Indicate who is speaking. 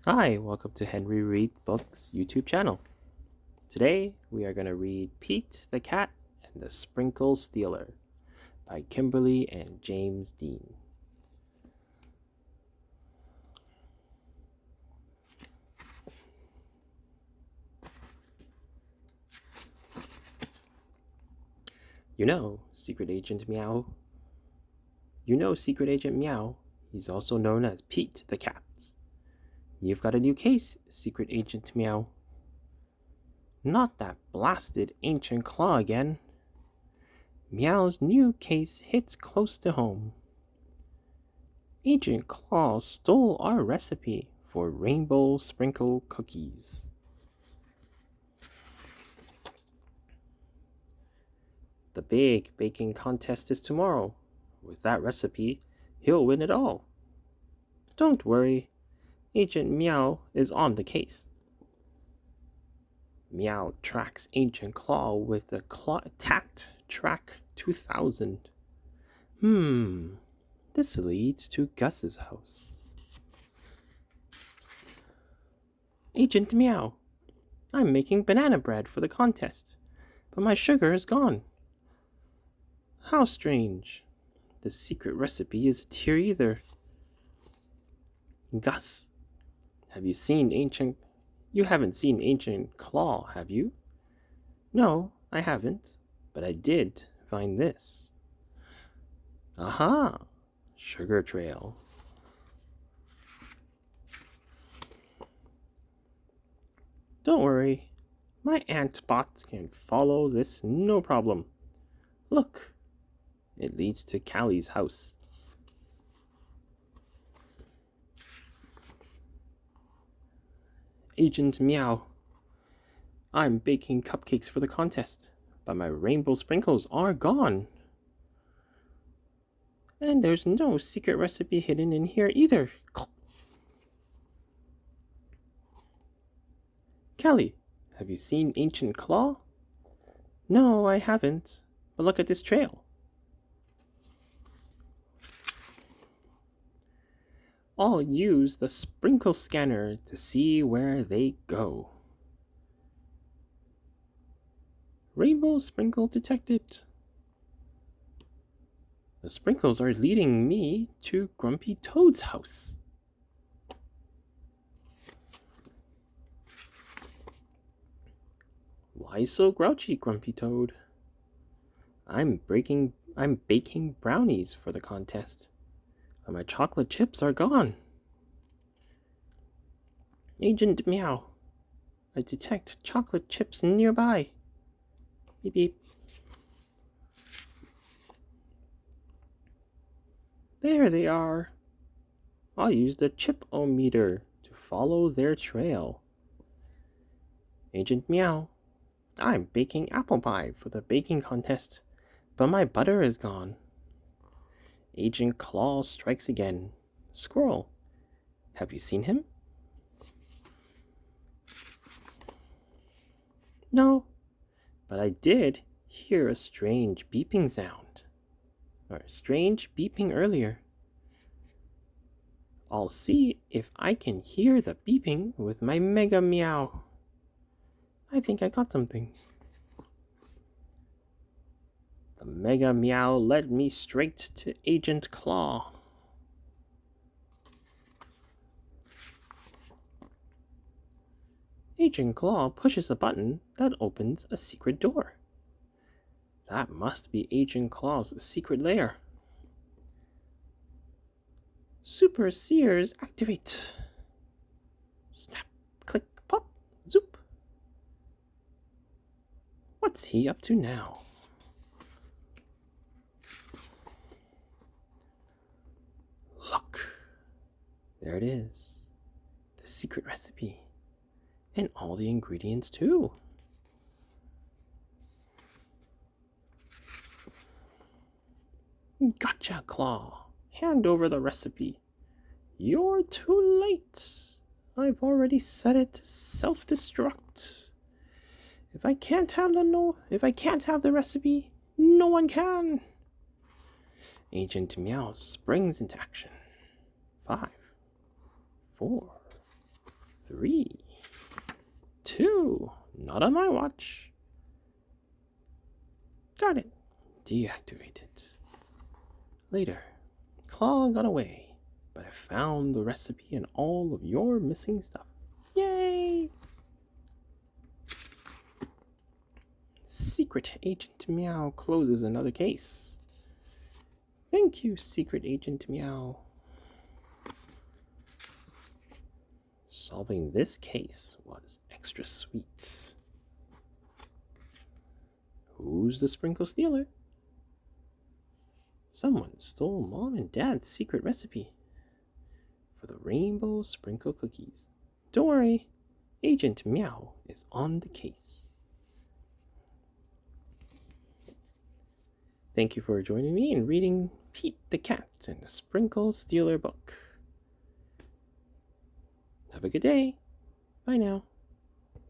Speaker 1: Hi, welcome to Henry Read Books YouTube channel. Today we are going to read Pete the Cat and the Sprinkle Stealer by Kimberly and James Dean. You know, Secret Agent Meow. Secret Agent Meow. He's also known as Pete the Cat. You've got a new case, Secret Agent Meow. Not that blasted ancient claw again. Meow's new case hits close to home. Agent Claw stole our recipe for rainbow sprinkle cookies. The big baking contest is tomorrow. With that recipe, he'll win it all. Don't worry, Agent Meow is on the case. Meow tracks Ancient Claw with the Tact Track 2000. This leads to Gus's house. Agent Meow, I'm making banana bread for the contest, but my sugar is gone. How strange. The secret recipe isn't here either. Gus, you haven't seen Ancient Claw, have you? No, I haven't, but I did find this. Aha! Sugar trail. Don't worry, my ant bots can follow this no problem. Look, it leads to Callies house. Agent Meow, I'm baking cupcakes for the contest, but my rainbow sprinkles are gone. And there's no secret recipe hidden in here either. Callie, have you seen Ancient Claw? No, I haven't, but look at this trail. I'll use the sprinkle scanner to see where they go. Rainbow sprinkle detected. The sprinkles are leading me to Grumpy Toad's house. Why so grouchy, Grumpy Toad? I'm baking brownies for the contest, but my chocolate chips are gone. Agent Meow, I detect chocolate chips nearby. Beep beep. There they are. I'll use the chip-o-meter to follow their trail. Agent Meow, I'm baking apple pie for the baking contest, but my butter is gone. Agent Claw strikes again. Squirrel, have you seen him? No, but I did hear a strange beeping sound. Or strange beeping earlier. I'll see if I can hear the beeping with my Mega Meow. I think I got something. The Mega Meow led me straight to Agent Claw. Agent Claw pushes a button that opens a secret door. That must be Agent Claw's secret lair. Super Seers activate. Snap, click, pop, zoop. What's he up to now? Look, there it is. The secret recipe. And all the ingredients too. Gotcha, Claw. Hand over the recipe. You're too late. I've already set it to self-destruct. If I can't have the recipe, no one can. Agent Meow springs into action. 5, 4, 3, 2, not on my watch. Got it. Deactivate it. Later, Claw got away, but I found the recipe and all of your missing stuff. Yay! Secret Agent Meow closes another case. Thank you, Secret Agent Meow. Solving this case was extra sweet. Who's the sprinkle stealer? Someone stole Mom and Dad's secret recipe for the rainbow sprinkle cookies. Don't worry, Agent Meow is on the case. Thank you for joining me in reading Pete the Cat and the Sprinkle Stealer book. Have a good day. Bye now.